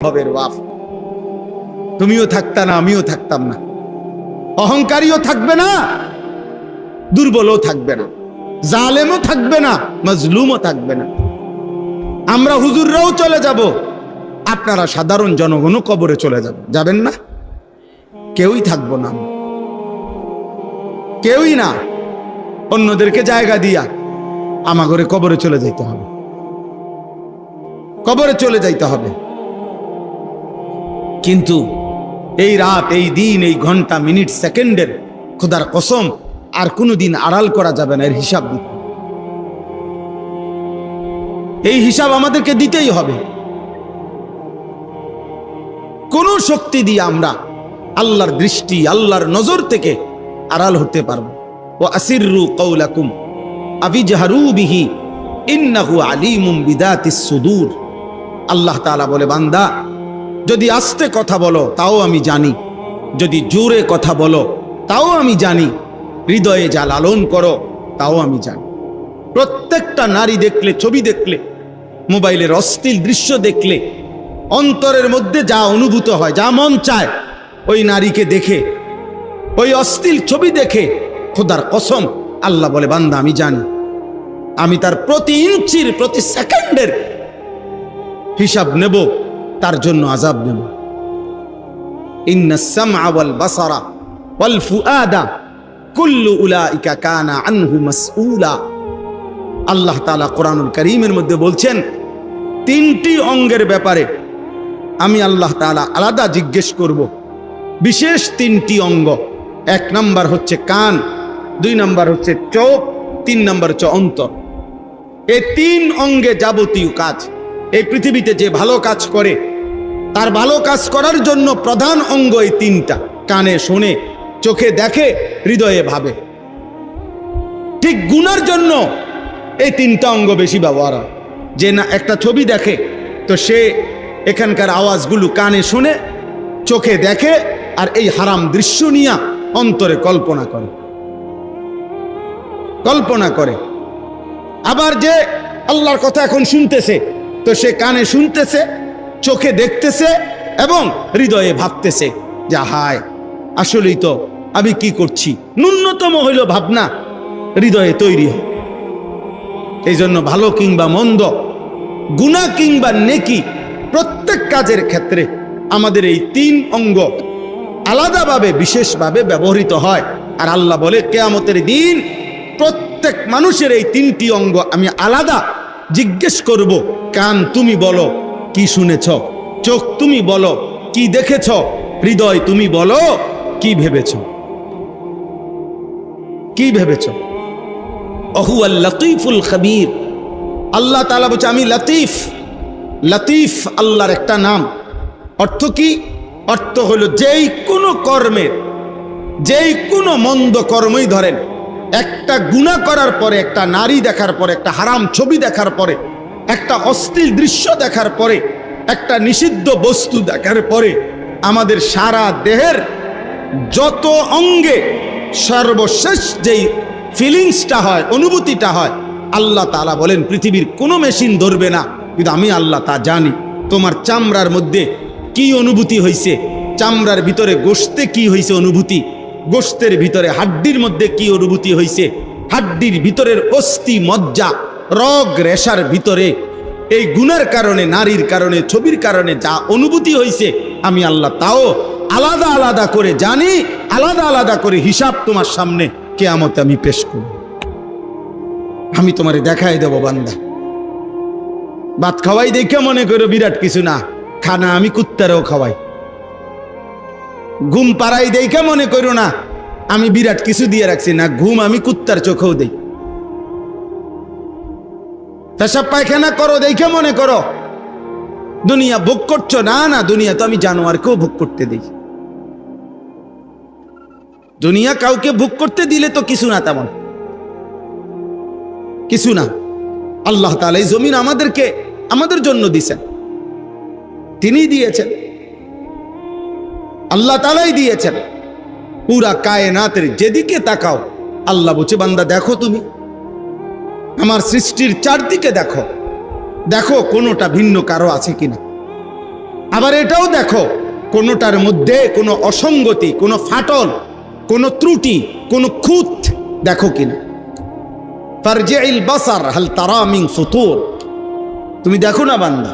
ভবের বাপ, তুমিও থাকতা না, আমিও থাকতাম না। অহংকারীও থাকবে না, দুর্বলও থাকবে না, জালেমও থাকবে না, মাজলুমও থাকবে না। আমরা হুজুররাও চলে যাব, আপনারা সাধারণ জনগণও কবরে চলে যাবেন না? কেউই থাকবো না, কেউই না। অন্যদেরকে জায়গা দিয়া আমাগরে কবরে চলে যাইতে হবে, কবরে চলে যাইতে হবে। কিন্তু এই রাত, এই দিন, এই ঘন্টা, মিনিট, সেকেন্ডের খোদার কসম আর কোনোদিন আড়াল করা যাবে না। এর হিসাব দিতে, এই হিসাব আমাদেরকে দিতেই হবে। কোন শক্তি দিয়ে আমরা আল্লাহর দৃষ্টি, আল্লাহর নজর থেকে আড়াল হতে পারবো? ও আসিররু কওলাকুম আবিজহারু বিহি ইন্নাহু আলিমুম বিদাতিস সুদূর। আল্লাহ তাআলা বলে, বান্দা যদি আস্তে কথা বলো তাও আমি জানি, যদি জোরে কথা বলো তাও আমি জানি, হৃদয়ে যা লালন করো তাও আমি জানি। প্রত্যেকটা নারী দেখলে, ছবি দেখলে, মোবাইলের অশ্লীল দৃশ্য দেখলে অন্তরের মধ্যে যা অনুভূত হয়, যা মন চায়, ওই নারীকে দেখে, ওই অশ্লীল ছবি দেখে খোদার কসম আল্লাহ বলে, বান্দা আমি জানি, আমি তার প্রতি ইঞ্চির, প্রতি সেকেন্ডের হিসাব নেব, তার জন্য আযাব নেব। ইন্নাস সামআ ওয়াল বাসারা ওয়াল ফুআদা কুল্লু উলাইকা কানা আনহু মাসউলা। আল্লাহ তাআলা কোরআনুল কারীমের মধ্যে বলছেন, তিনটি অঙ্গের ব্যাপারে আমি আল্লাহ তাআলা আলাদা জিজ্ঞেস করব। বিশেষ তিনটি অঙ্গ, এক নাম্বার হচ্ছে কান, দুই নাম্বার হচ্ছে চোখ, তিন নাম্বার হচ্ছে অন্তর। এই তিন অঙ্গে যাবতীয় কাজ, এই পৃথিবীতে যে ভালো কাজ করে তার ভালো কাজ করার জন্য প্রধান অঙ্গ এই তিনটা। কানে শোনে, চোখে দেখে, হৃদয়ে ভাবে। ঠিক গুনার জন্য এই তিনটা অঙ্গ বেশি ব্যবহার হয়। যে না একটা ছবি দেখে তো সে এখানকার আওয়াজগুলো কানে শুনে, চোখে দেখে, আর এই হারাম দৃশ্য নিয়ে অন্তরে কল্পনা করে, কল্পনা করে। আবার যে আল্লাহর কথা এখন শুনতেছে তো সে কানে শুনতেছে, চোখে দেখতেছে এবং হৃদয়ে ভাবতেছে যে হায়, আসলেই তো আমি কি করছি। ন্যূনতম হইল ভাবনা হৃদয়ে তৈরি হয়। এই জন্য ভালো কিংবা মন্দ, গুনাহ কিংবা নেকি, প্রত্যেক কাজের ক্ষেত্রে আমাদের এই তিন অঙ্গ আলাদাভাবে, বিশেষভাবে ব্যবহৃত হয়। আর আল্লাহ বলে, কিয়ামতের দিন প্রত্যেক মানুষের এই তিনটি অঙ্গ আমি আলাদা জিজ্ঞেস করব। কান তুমি বলো কি শুনেছ, চোখ তুমি বলো কি দেখেছ, হৃদয় তুমি বলো কি ভেবেছ, কি ভেবেছ। ওহুয়াল লতীফুল খবীর। আল্লাহ তাআলা বলছে আমি লতীফ। লতীফ আল্লাহর একটা নাম। অর্থ কি? অর্থ হলো যেই কোনো কর্মের, যেই কোনো মন্দ কর্মই ধরেন, একটা গুনাহ করার পরে, একটা নারী দেখার পরে, একটা হারাম ছবি দেখার পরে, একটা অশ্লীল দৃশ্য দেখার পরে, একটা নিষিদ্ধ বস্তু দেখার পরে আমাদের সারা দেহের যত অঙ্গে সর্বশেষ যেই ফিলিংসটা হয়, অনুভূতিটা হয়, আল্লাহ তাআলা বলেন পৃথিবীর কোনো মেশিন ধরবে না, কিন্তু আমি আল্লাহ তা জানি। তোমার চামড়ার মধ্যে কি অনুভূতি হয়েছে, চামড়ার ভিতরে গোশতে কি হয়েছে অনুভূতি, গোশতের ভিতরে হাড্ডির মধ্যে কি অনুভূতি হয়েছে, হাড্ডির ভিতরের অস্থি মজ্জা, রগ রেশার ভিতরে এই গুনার কারণে, নারীর কারণে, ছবির কারণে যা অনুভূতি হয়েছে আমি আল্লাহ তাও আলাদা আলাদা করে জানি। আলাদা আলাদা করে হিসাব তোমার সামনে কিয়ামতে আমি পেশ করব। আমি তোমারে দেখাই দেব বান্দা। ভাত খাওয়াই দেখে মনে করো বিরাট কিছু না, খানা আমি কুত্তারেও খাওয়াই। ঘুম পাড়াই দেখে মনে করো না আমি বিরাট কিছু দিয়ে রাখছি না, ঘুম আমি কুত্তার চোখেও দেই। পেশাব পায়খানা করো দেখে মনে করো দুনিয়া ভোগ করছো, না না, দুনিয়া তো আমি জানোয়ারকেও ভোগ করতে দিই। দুনিয়া কাউকে ভোগ করতে দিলে তো কিছু না, তেমন কিছু না। আল্লাহ তাআলা এই জমিন আমাদেরকে, আমাদের জন্য দিয়েছেন, তিনি দিয়েছেন, আল্লাহ তাআলাই দিয়েছেন। পুরা কায়নাতের যেদিকে তাকাও আল্লাহ বলছে, বান্দা দেখো, তুমি আমার সৃষ্টির চারদিকে দেখো, দেখো কোনোটা ভিন্ন কারো আছে কিনা। আবার এটাও দেখো কোনোটার মধ্যে কোনো অসঙ্গতি, কোনো ফাটল, কোনো ত্রুটি, কোনো খুঁত দেখো কিনা। ফারজিইল বাসার হাল তারা মিন ফুতুর, তুমি দেখো না বান্দা,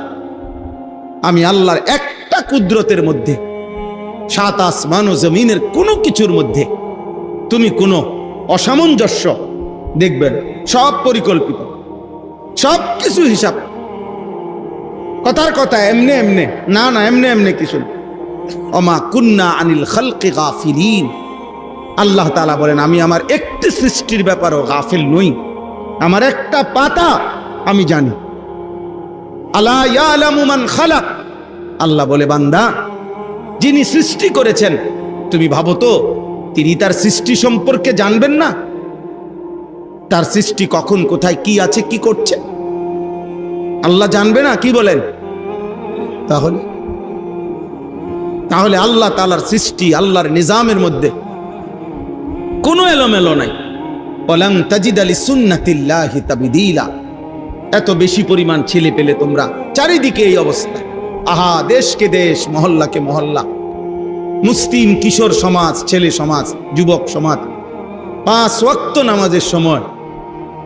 আমি আল্লাহর একটা কুদরতের মধ্যে, সাত আসমান ও জমিনের কোনো কিছুর মধ্যে তুমি কোনো অসামঞ্জস্য দেখবেন। সব পরিকল্পিত, সব কিছু হিসাব। কথার কথা এমনে এমনে না, না এমনে এমনে কিছু না। ওমা কুন্না আনিল খালকি গাফিলিন, আল্লাহ তাআলা বলেন আমি আমার একটি সৃষ্টির ব্যাপারেও গাফিল নই, আমার একটা পাতা আমি জানি। আলা ইয়ালামু মান খালাক, আল্লাহ বলে বান্দা যিনি সৃষ্টি করেছেন তুমি ভাবো তো তিনি তার সৃষ্টি সম্পর্কে জানবেন না? তার সৃষ্টি কখন কোথায় কি আছে কি করছে আল্লাহ জানবে না? কি বলেন? তাহলে আল্লাহ তাআলার সৃষ্টি, আল্লাহর নিজামের মধ্যে কোনো এলোমেলো নাই। ওয়ালান তাজিদা লিসুন্নাতিল্লাহি তাবদীলা, এত বেশি পরিমাণ ছেলে পেলে তোমরা, চারিদিকে এই অবস্থা। আহা, দেশকে দেশ, মহল্লাকে মহল্লা, মুসলিম কিশোর সমাজ, ছেলে সমাজ, যুবক সমাজ 5 ওয়াক্ত নামাজের সময়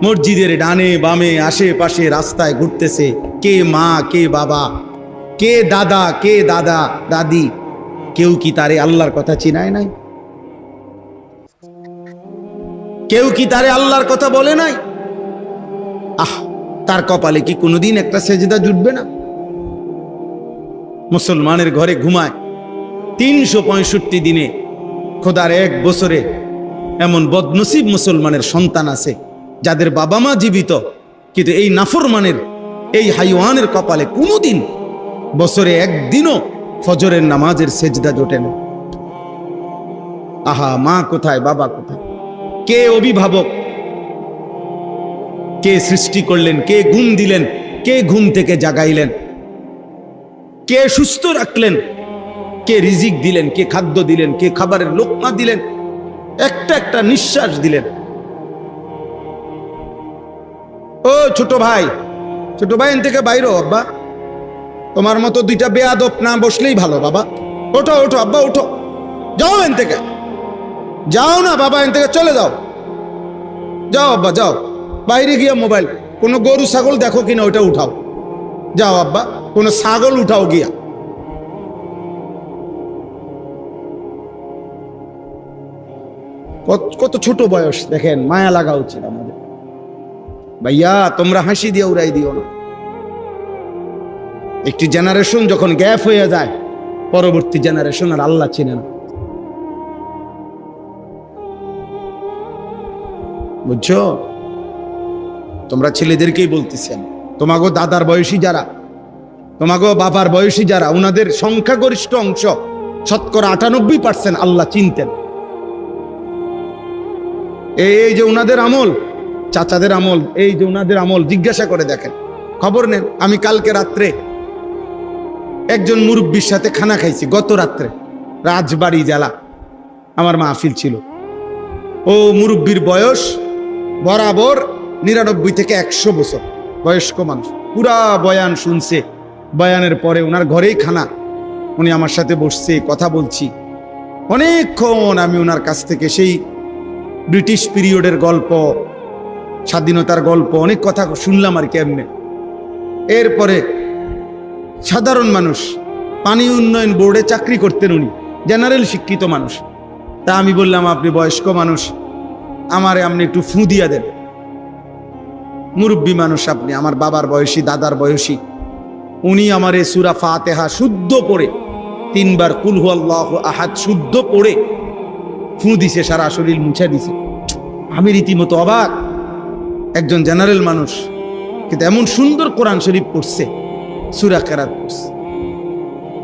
মসজিদের ডানে বামে আশেপাশে রাস্তায় ঘুরতেছে। কে মা, কে বাবা, কে দাদা, কে দাদা দাদি, কেউ কি তারে আল্লাহর কথা চিনায় নাই? কেউ কি তারে আল্লাহর কথা বলে নাই? তার কপালে কি কোনোদিন একটা সেজদা জুটবে না? মুসলমানের ঘরে ঘুমায় 365 দিনে, খোদার 1 বছরে এমন বদনসিব মুসলমানের সন্তান আছে যাদের বাবা মা জীবিত, কিন্তু এই নাফরমানের, এই হাইওয়ানের কপালে কোনোদিন বছরে একদিনও ফজরের নামাজের সেজদা জোটে না। আহা, মা কোথায়, বাবা কোথায়? কে অভিভাবক? কে সৃষ্টি করলেন? কে ঘুম দিলেন? কে ঘুম থেকে জাগাইলেন? কে সুস্থ রাখলেন? কে রিজিক দিলেন? কে খাদ্য দিলেন? কে খাবারের লোকমা দিলেন? একটা একটা নিঃশ্বাস দিলেন। ও ছোট ভাই, ছোট ভাই এন থেকে বাইরো। আব্বা তোমার মতো 2টা বেয়াদব না বসলেই ভালো। বাবা ওঠো, ওঠো আব্বা, ওঠো, যাও এন থেকে, যাও না বাবা, এন থেকে চলে যাও, যাও আব্বা যাও। বাইরে গিয়া মোবাইল, কোনো গরু ছাগল দেখো কিনা ওইটা উঠাও, যাও আব্বা, কোনো ছাগল উঠাও গিয়া। কত ছোট বয়স দেখেন, মায়া লাগা উচিত আমাদের। ভাইয়া তোমরা হাসি দিয়ে উড়াই দিও না। একটি জেনারেশন যখন গ্যাপ হয়ে যায়, পরবর্তী জেনারেশন আর আল্লাহ চিনে না, বুঝছো? তোমরা ছেলেদেরকেই বলতেছেন, তোমাগো দাদার বয়সী যারা, তোমাগো বাবার বয়সী যারা, উনাদের সংখ্যাগরিষ্ঠ অংশ, শতকরা 98% আল্লাহ চিনতেন। এই যে উনাদের আমল, চাচাদের আমল, এই যে উনাদের আমল, জিজ্ঞাসা করে দেখেন, খবর নেন। আমি কালকে রাত্রে একজন মুরব্বীর সাথে খানা খাইছি, গত রাত্রে, রাজবাড়ি জেলা, আমার মাহফিল ছিল। ও মুরব্বীর বয়স বরাবর 99 থেকে 100 বছর, বয়স্ক মানুষ, পুরা বয়ান শুনছে। বয়ানের পরে ওনার ঘরেই খানা, উনি আমার সাথে বসছে, কথা বলছি অনেকক্ষণ। আমি ওনার কাছ থেকে সেই ব্রিটিশ পিরিয়ডের গল্প, স্বাধীনতার গল্প, অনেক কথা শুনলাম আর কেমনে। এরপরে সাধারণ মানুষ, পানি উন্নয়ন বোর্ডে চাকরি করতেন উনি, জেনারেল শিক্ষিত মানুষ। তা আমি বললাম, আপনি বয়স্ক মানুষ, আমারে আপনি একটু ফু দিয়া দেন। মুরব্বী মানুষ আপনি, আমার বাবার বয়সী, দাদার বয়সী। উনি আমারে সূরা ফাতিহা শুদ্ধ পড়ে 3 বার কুল হুয়াল্লাহু আহাদ শুদ্ধ পড়ে ফু দিছে, সারা শরীর মুছে দিছে। আমি রীতিমতো অবাক, একজন জেনারেল মানুষ, কিন্তু এমন সুন্দর কোরআন শরীফ পড়ছে, সূরা কেরাত পড়ছে।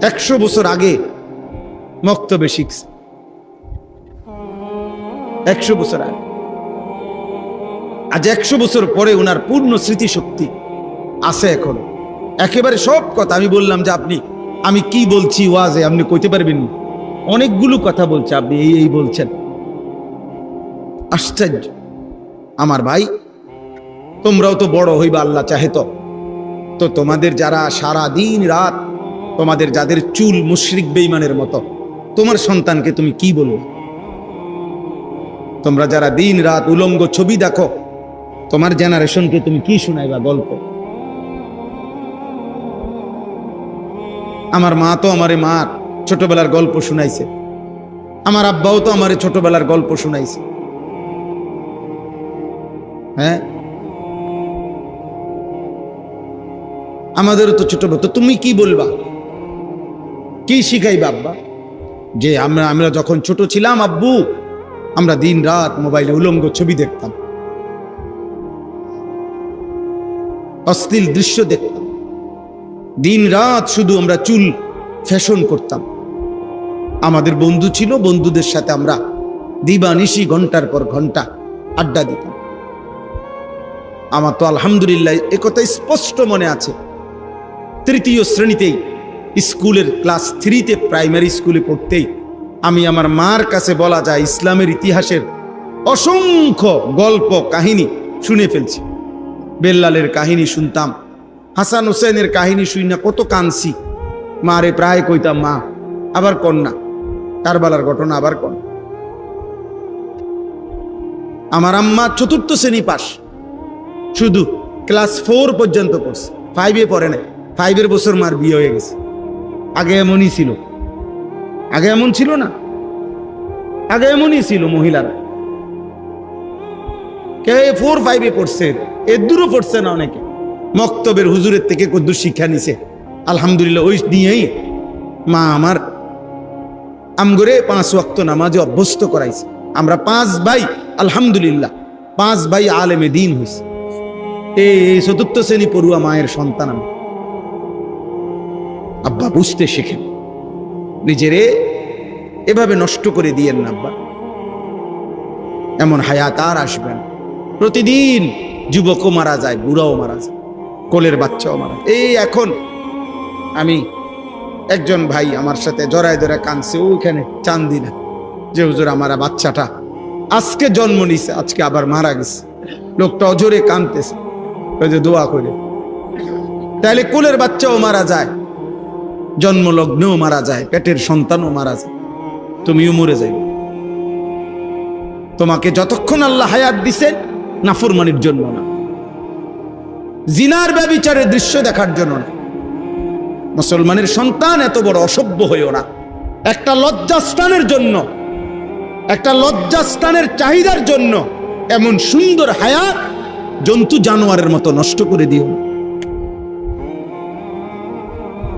100 বছর আগে মক্তবে শিখছে, 100 বছর আগে। আজ 100 বছর পরে ওনার পূর্ণ স্মৃতিশক্তি আছে এখন, একেবারে সব কথা। আমি বললাম যে আপনি, আমি কি বলছি ওয়াজে আপনি কইতে পারবেন? অনেকগুলো কথা বলছে, আপনি এই বলছেন। আশ্চর্য। আমার ভাই, তোমরাও তো বড় হইবা আল্লাহ চাহে তো। তো তোমাদের যারা সারা দিন রাত তোমাদের যাদের চুল মুশরিক বেঈমানের মতো, তোমার সন্তানকে তুমি কি বলবে? তোমরা যারা দিন রাত উলঙ্গ ছবি দেখো, তোমার জেনারেশনকে তুমি কি শোনাইবা গল্প? আমার মা তো আমারে মার ছোটবেলার গল্প শুনাইছে, আমার আব্বাও তো আমারে ছোটবেলার গল্প শুনাইছে। হ্যাঁ, আমাদেরও তো ছোটবেলা। তো তুমি কি বলবা, কি শিখাইবা আব্বা? যে আমরা যখন ছোট ছিলাম আব্বু, আমরা দিন রাত মোবাইলে উলঙ্গ ছবি দেখতাম, অশ্লীল দৃশ্য দেখতাম, দিন রাত শুধু আমরা চুল ফ্যাশন করতাম। আমাদের বন্ধু ছিল, বন্ধুদের সাথে আমরা দিবানিশি ঘন্টার পর ঘন্টা আড্ডা দিতাম। আমার তো আলহামদুলিল্লাহ একথা স্পষ্ট মনে আছে, তৃতীয় শ্রেণীতেই স্কুলের ক্লাস 3-তে প্রাইমারি স্কুলে পড়তেই আমি আমার মার কাছে বলা যায় ইসলামের ইতিহাসের অসংখ্য গল্প কাহিনী শুনে ফেলছি। বেল্লালের কাহিনী শুনতাম, হাসান হোসেনের কাহিনী শুনি না কত কাঁদছি। মারে প্রায় কইতাম, মা আবার কন্যা, কারবালার ঘটনা আবার কন। আমার আম্মা 4র্থ শ্রেণী পাস, শুধু ক্লাস 4 পর্যন্ত পড়ছে, 5-এ পড়ে নাই। 5-এর বছর মার বিয়ে হয়ে গেছে। আগে এমনই ছিল, আগে এমন ছিল না, আগে এমনই ছিল মহিলারা। কে 4-5-এ পড়ছে, এর দূরও পড়ছে না অনেকে। মক্তবের হুজুরের থেকে কদ্দুর শিক্ষা নিছে আলহামদুলিল্লাহ, ওই নিয়েই মা আমার আমগরে 5 ওয়াক্ত নামাজে অভ্যস্ত করাইছে। আমরা 5 ভাই, আলহামদুলিল্লাহ 5 ভাই আলেমে দ্বীন হইছে। এই 4র্থ শ্রেণী পড়ুয়া মায়ের সন্তান আমি। আব্বা বুঝতে শেখেন, নিজেরে এভাবে নষ্ট করে দিয়েন না আব্বা, এমন হায়াত আর আসবে না। প্রতিদিন যুবকও মারা যায়, বুড়াও মারা যায়, কোলের বাচ্চাও মারা যায়। এই এখন আমি একজন ভাই আমার সাথে জড়ায় ধরে কাঁদছে ওইখানে চান্দিনা, যে হুজুর আমার বাচ্চাটা আজকে জন্ম নিছে, আজকে আবার মারা গেছে। লোকটা অজরে কাঁদতেছে, ওই যে দোয়া করে। তাহলে কোলের বাচ্চাও মারা যায়, জন্মলগ্নেও মারা যায়, পেটের সন্তানও মারা যায়, তুমিও মরে যাইবে। তোমাকে যতক্ষণ আল্লাহ হায়াত দিছে নাফরমানির জন্য না, জিনার ব্যভিচারের দৃশ্য দেখার জন্য না। মুসলমানের সন্তান এত বড় অসভ্য হইও না। একটা লজ্জাস্থানের জন্য, একটা লজ্জাস্থানের চাহিদার জন্য এমন সুন্দর হায়াত জন্তু জানোয়ারের মতো নষ্ট করে দিও,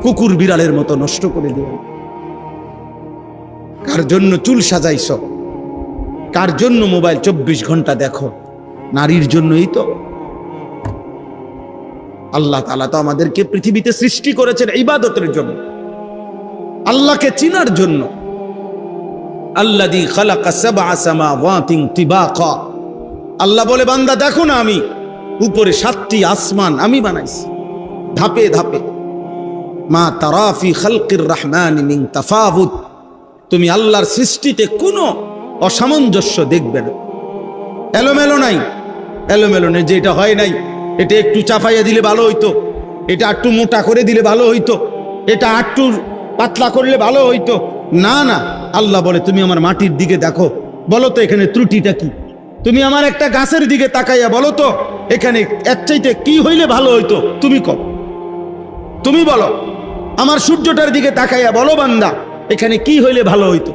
কুকুর বিড়ালের মতো নষ্ট করে দিও। কার জন্য চুল সাজাইছ, কার জন্য মোবাইল 24 ঘন্টা দেখো? নারীর জন্যই তো। আল্লাহ তাআলা তো আমাদেরকে পৃথিবীতে সৃষ্টি করেছেন ইবাদতের জন্য, আল্লাহকে চিনার জন্য। আল্লাযী খালাকা সাবআ সামাওয়াতিন তিবাকা, আল্লাহ বলে বান্দা দেখো না, আমি উপরে 7টি আসমান আমি বানাইছি ধাপে ধাপে। মা তারা ফি খালকির রহমানি মিন তাফাউত, তুমি আল্লাহর সৃষ্টিতে কোনো অসামঞ্জস্য দেখবে না। এলোমেলো নাই, এলোমেলো নেই যে এটা হয় নাই, এটা একটু চাপাইয়া দিলে ভালো হইতো, এটা একটু মোটা করে দিলে ভালো হইতো, এটা একটু পাতলা করলে ভালো হইতো। না না, আল্লাহ বলে তুমি আমার মাটির দিকে দেখো, বলো তো এখানে ত্রুটিটা কি? তুমি আমার একটা গাছের দিকে তাকাইয়া বলো তো এখানে এর চাইতে কি হইলে ভালো হইতো, তুমি কও, তুমি বলো। আমার সূর্যটার দিকে তাকাইয়া বলো বান্দা এখানে কি হইলে ভালো হইতো,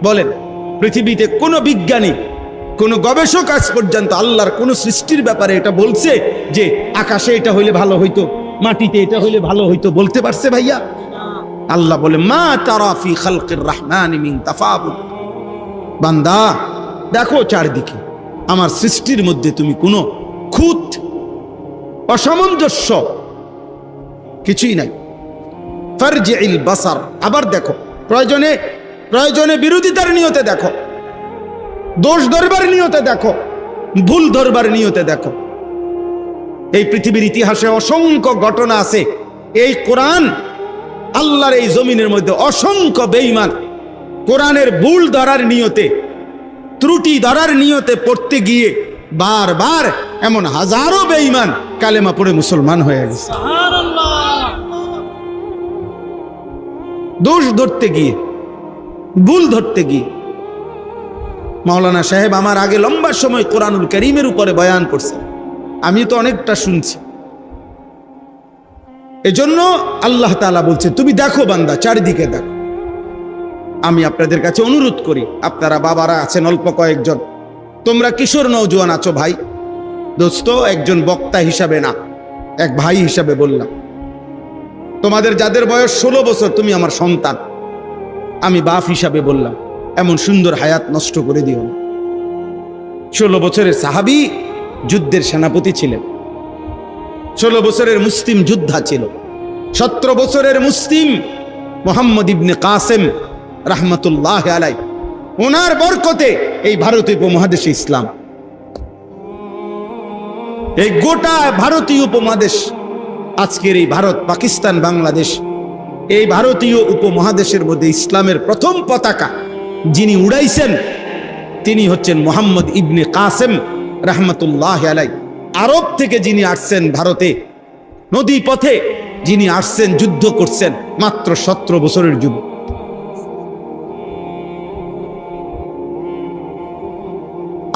বলেন। পৃথিবীতে কোনো বিজ্ঞানী, কোনো গবেষক আজ পর্যন্ত আল্লাহর কোনো সৃষ্টির ব্যাপারে এটা বলছে যে আকাশে এটা হইলে ভালো হইতো, মাটিতে এটা হইলে ভালো হইতো, বলতে পারছে ভাইয়া? আল্লাহ বলে মা তারা ফি খালকির রহমানি মিন তাফাউত, বান্দা দেখো চারদিকে আমার সৃষ্টির মধ্যে তুমি কোনো খুঁত অসামঞ্জস্য কিছুই নাই। ফারজিল বাসার, আবার দেখো, প্রয়োজনে প্রয়োজনে বিরোধিতার নিয়তে দেখো, দোষ ধরবার নিয়তে দেখো, ভুল ধরবার নিয়তে দেখো। এই পৃথিবীর ইতিহাসে অসংখ্য ঘটনা আছে। এই কোরআন আল্লাহর এই জমিনের মধ্যে অসংখ্য বেঈমান কোরআনের ভুল ধরার নিয়তে, ত্রুটি ধরার নিয়তে পড়তে গিয়ে বারবার এমন হাজারো বেঈমান কালেমা পড়ে মুসলমান হয়ে গেছে। দোষ ধরতে গিয়ে, ভুল ধরতে গিয়ে। মাওলানা সাহেব আমার আগে লম্বা সময় কোরআনুল কারীমের উপরে বয়ান করছে, আমি তো অনেকটা শুনছি। এজন্য আল্লাহ তাআলা বলছে তুমি দেখো বান্দা, চারিদিকে দেখো। আমি আপনাদের কাছে অনুরোধ করি, আপনারা বাবারা আছেন অল্প কয়েকজন, তোমরা কিশোর নওজোয়ান আছো ভাই, দোস্ত, একজন বক্তা হিসাবে না, এক ভাই হিসাবে বললাম, তোমাদের যাদের বয়স 16 বছর, তুমি আমার সন্তান, আমি বাপ হিসাবে বললাম, এমন সুন্দর হায়াত নষ্ট করে দিও না। 16 বছরের সাহাবী যুদ্ধের সেনাপতি ছিলেন, 16 বছরের মুসলিম যোদ্ধা ছিল, 17 বছরের মুসলিম মুহাম্মদ ইবনে কাসেম রাহমাতুল্লাহ আলাই, ওনার বরকতে এই ভারতীয় উপমহাদেশে ইসলাম, এই গোটা ভারতীয় উপমহাদেশ, আজকের এই ভারত, পাকিস্তান, বাংলাদেশ, এই ভারতীয় উপমহাদেশের মধ্যে ইসলামের প্রথম পতাকা যিনি উড়াইছেন তিনি হচ্ছেন মুহাম্মদ ইবনে কাসেম রাহমাতুল্লাহ আলাই। আরব থেকে যিনি আসছেন ভারতে, নদী পথে যিনি আসছেন, যুদ্ধ করছেন, মাত্র 17 বছরের যুবক।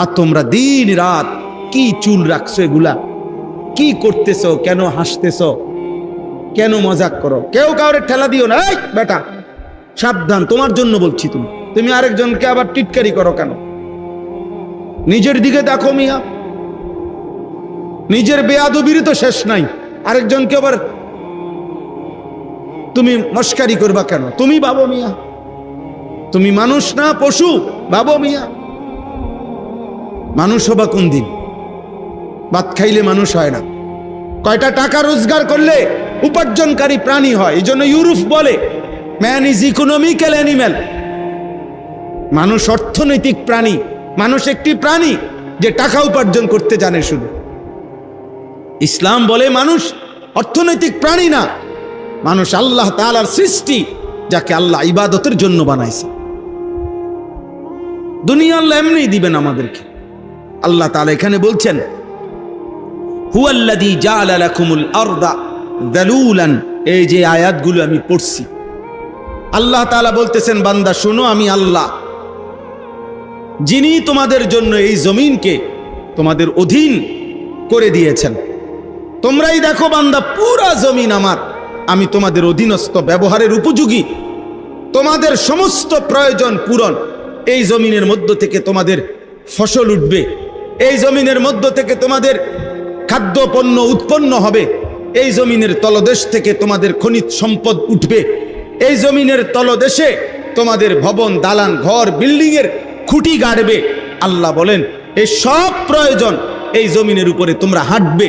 আর তোমরা দিন রাত কি চুল রাখছো, এগুলা কি করতেছো, কেন হাসতেছো, কেন মজাক করো? কেউ কাউরে ঠেলা দিও না, এই বেটা সাবধান, তোমার জন্য বলছি। তুমি আরেকজনকে আবার টিটকারি করো কেন? নিজের দিকে দেখো মিয়া, নিজের বেয়াদবির তো শেষ নাই, আরেকজনকে আবার তুমি মস্কারি করবা কেন? তুমি ভাবো মিয়া, তুমি মানুষ না পশু? ভাবো মিয়া, মানুষ হবা কোন দিন? ভাত খাইলে মানুষ হয় না, কয়টা টাকা রোজগার করলে উপার্জনকারী প্রাণী হয়। এই জন্য ইউরোপ বলে ম্যান ইজ ইকোনমিক্যাল অ্যানিম্যাল, মানুষ অর্থনৈতিক প্রাণী। মানুষ একটি প্রাণী যে টাকা উপার্জন করতে জানে শুধু। ইসলাম বলে মানুষ অর্থনৈতিক প্রাণী না, মানুষ আল্লাহ তাআলার সৃষ্টি, যাকে আল্লাহ ইবাদতের জন্য বানাইছে। দুনিয়া আল্লাহ এমনিই দিবেন আমাদেরকে। আল্লাহ তাআলা এখানে বলছেন হুয়াল্লাযী জাআলা লাকুমুল আরদা যালুলান। এই যে আয়াতগুলো আমি পড়ছি, আল্লাহ তাআলা বলতেছেন বান্দা শোনো, আমি আল্লাহ যিনি তোমাদের জন্য এই জমিনকে তোমাদের অধীন করে দিয়েছেন। তোমরাই দেখো বান্দা, পুরা জমিন আমার, আমি তোমাদের অধীনস্থ, ব্যবহারের উপযোগী, তোমাদের সমস্ত প্রয়োজন পূরণ। এই জমিনের মধ্য থেকে তোমাদের ফসল উঠবে, এই জমিনের মধ্য থেকে তোমাদের খাদ্য পণ্য উৎপন্ন হবে, এই জমিনের তলদেশ থেকে তোমাদের খনিজ সম্পদ উঠবে, এই জমিনের তলদেশে তোমাদের ভবন, দালান, ঘর, বিল্ডিং এর খুঁটি গাড়বে। আল্লাহ বলেন এই সব প্রয়োজন, এই জমিনের উপরে তোমরা হাঁটবে,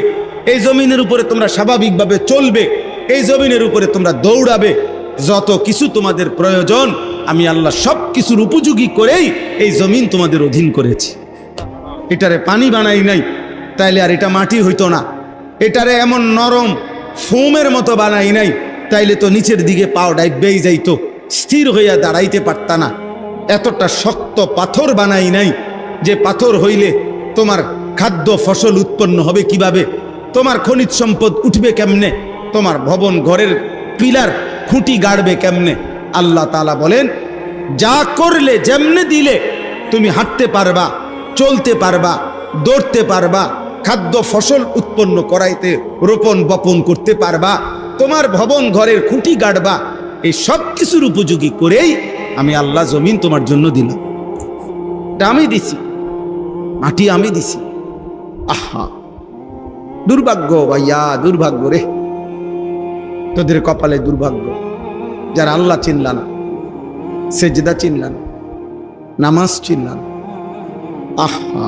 এই জমিনের উপরে তোমরা স্বাভাবিকভাবে চলবে, এই জমিনের উপরে তোমরা দৌড়াবে। যত কিছু তোমাদের প্রয়োজন আমি আল্লাহ সব কিছুর উপযোগী করেই এই জমিন তোমাদের অধীন করেছি। এটারে পানি বানাই নাই, তাইলে আর এটা মাটি হইতো না। এটারে এমন নরম ফোমের মতো বানাই নাই, তাইলে তো নিচের দিকে পাও ডাইবেই যাইতো, স্থির হইয়া দাঁড়াইতে পারতা না। এতটা শক্ত পাথর বানাই নাই যে পাথর হইলে তোমার খাদ্য ফসল উৎপন্ন হবে কিভাবে, তোমার খনিজ সম্পদ উঠবে কেমনে, তোমার ভবন ঘরের পিলার খুঁটি গাড়বে কেমনে। আল্লাহ তাআলা বলেন যা করলে, যেমনে দিলে তুমি হাঁটতে পারবা, চলতে পারবা, দৌড়তে পারবা, খাদ্য ফসল উৎপন্ন করাইতে রোপণ বপন করতে পারবা, তোমার ভবন ঘরের খুঁটি গাড়বা, এই সব কিছুর উপযোগী করেই আমি আল্লাহ জমিন তোমার জন্য দিলাম। আমি দিছি, মাটি আমি দিছি। আহা দুর্ভাগ্য ভাইয়া, দুর্ভাগ্য রে, তোদের কপালে দুর্ভাগ্য যারা আল্লাহ চিনলা না, সেজদা চিনলা না, নামাজ চিনলা না। আহা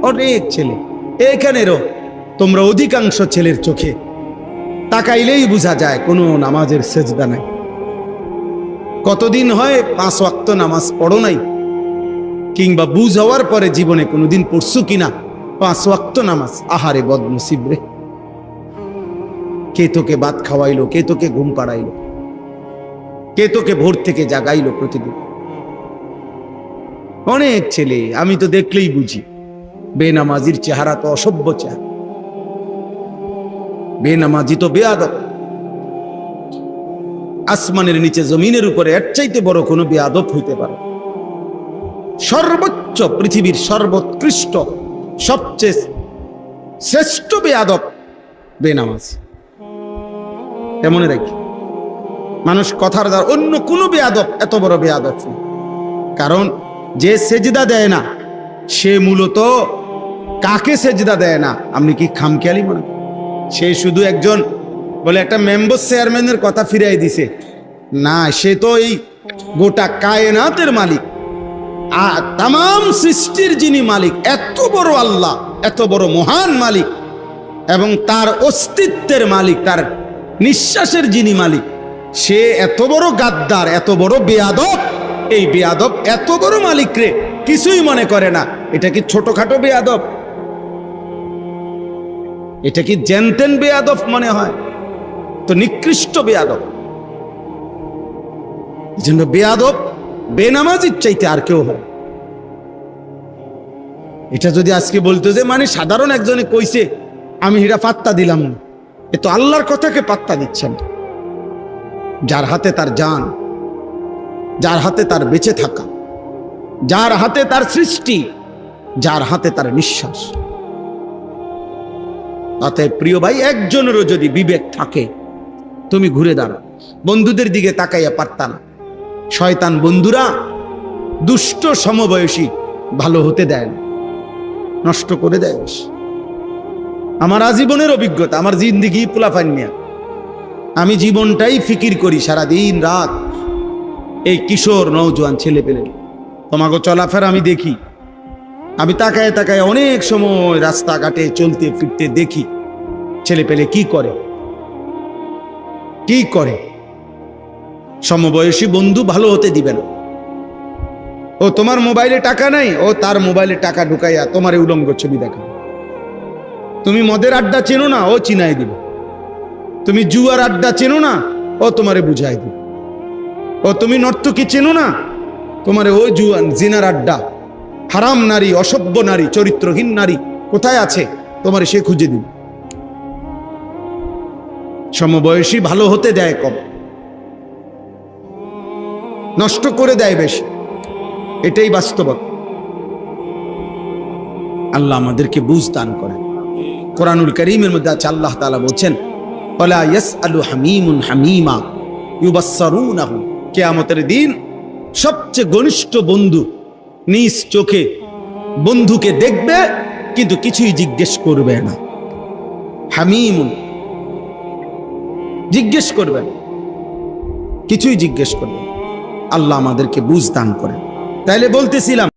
অনেক ছেলে এখানেরও, তোমরা অধিকাংশ ছেলের চোখে তাকাইলেই বোঝা যায় কোনো নামাজের সেজদা নাই। কতদিন হয় 5 ওয়াক্ত নামাজ পড়ো নাই, কিংবা বুঝ হওয়ার পরে জীবনে কোনোদিন পড়ছো কিনা 5 ওয়াক্ত নামাজ। আহারে বদনসিব রে, কে তোকে ভাত খাওয়াইলো, কে তোকে ঘুম পাড়াইলো, কে তোকে ভোর থেকে জাগাইলো প্রতিদিন। অনেক ছেলে আমি তো দেখলেই বুঝি, বেনামাজির চেহারা তো অসভ্য চেহারা, বেনামাজি তো বেয়াদব। আসমানের নিচে জমিনের উপরে এর চাইতে বড় কোনো বেয়াদব হইতে পারে? সর্বোচ্চ, পৃথিবীর সর্বোৎকৃষ্ট, সবচেয়ে শ্রেষ্ঠ বেয়াদব বেনামাজ। এমন রাখি, মানুষ কথার দ্বারা অন্য কোনো বেয়াদব এত বড় বেয়াদব না। কারণ যে সেজদা দেয় না সে মূলত কাকে সেজদা দেয় না আপনি কি খামখেয়ালি মনে করেন? সে শুধু একজন বলে একটা মেম্বার চেয়ারম্যানের কথা ফিরাই দিছে না, সে তো এই গোটা কায়নাতের মালিক, আর তাম সৃষ্টির যিনি মালিক, এত বড় আল্লাহ, এত বড় মহান মালিক, এবং তার অস্তিত্বের মালিক, তার নিঃশ্বাসের যিনি মালিক, সে এত বড় গাদ্দার, এত বড় বেয়াদব। এই বেয়াদব এত বড় মালিক রে কিছুই মনে করে না। এটা কি ছোটখাটো বেয়াদব? এটা কি জেনতেন বেয়াদব মনে হয়? তো নিকৃষ্ট বেয়াদব। জন্য বেয়াদব বেনামাজির চাইতে আর কেউ হয়। এটা যদি আজকে বলতো যে মানে সাধারণ একজনে কইছে আমি এটা পাত্তা দিলাম না, এ তো আল্লাহর কথাকে পাত্তা দিচ্ছেন। যার হাতে তার জান, যার হাতে তার বেঁচে থাকা, যার হাতে তার সৃষ্টি, যার হাতে তার নিঃশ্বাস। অতএব প্রিয় ভাই, একজনেরও যদি বিবেক থাকে তুমি ঘুরে দাঁড়াও। বন্ধুদের দিকে তাকাইয়া পারতা না। শয়তান বন্ধুরা দুষ্ট সমবয়সী ভালো হতে দেয় না, নষ্ট করে দেয়। আমার আজীবনের অভিজ্ঞতা, আমার জিন্দিগি পোলাপান নিয়া আমি জীবনটাই ফিকির করি সারা দিন রাত। এই কিশোর নওজোয়ান ছেলে পেলে তোমাকে চলাফেরা আমি দেখি, আমি তাকায় তাকায় অনেক সময় রাস্তাঘাটে চলতে ফিরতে দেখি ছেলে পেলে কি করে, কি করে। সমবয়সী বন্ধু ভালো হতে দিবে না। ও তোমার মোবাইলে টাকা নাই, ও তার মোবাইলে টাকা ঢুকাইয়া তোমার উলঙ্গ ছবি দেখা। তুমি মদের আড্ডা চেনো না, ও চিনাই দিবে। তুমি জুয়ার আড্ডা চেনো না, ও তোমারে বুঝাই দিবে। ও তুমি নর্তকী চেনো না, তোমারে ও জুয়ান জিনার আড্ডা, হারাম নারী, অসভ্য নারী, চরিত্রহীন নারী কোথায় আছে তোমারে সে খুঁজে দিবে। সমবয়সী ভালো হতে দেয় কম, নষ্ট করে দেয় বেশি। এটাই বাস্তবতা। আল্লাহ আমাদেরকে বুঝ দান করেন। কোরআনুল কারীমের মধ্যে আছে, আল্লাহ তাআলা বলছেন ওয়ালা ইয়াসআলু হামীমুন হামীমা ইউবাসসারুনাহু। কিয়ামতের দিন সবচেয়ে ঘনিষ্ঠ বন্ধু নিজ চোখে বন্ধুকে দেখবে কিন্তু কিছুই জিজ্ঞেস করবে না। হামীমুন জিজ্ঞেস করবেন, কিছুই জিজ্ঞেস করবেন। আল্লাহ আমাদেরকে বুঝ দান করেন। তাইলে বলতেছিলাম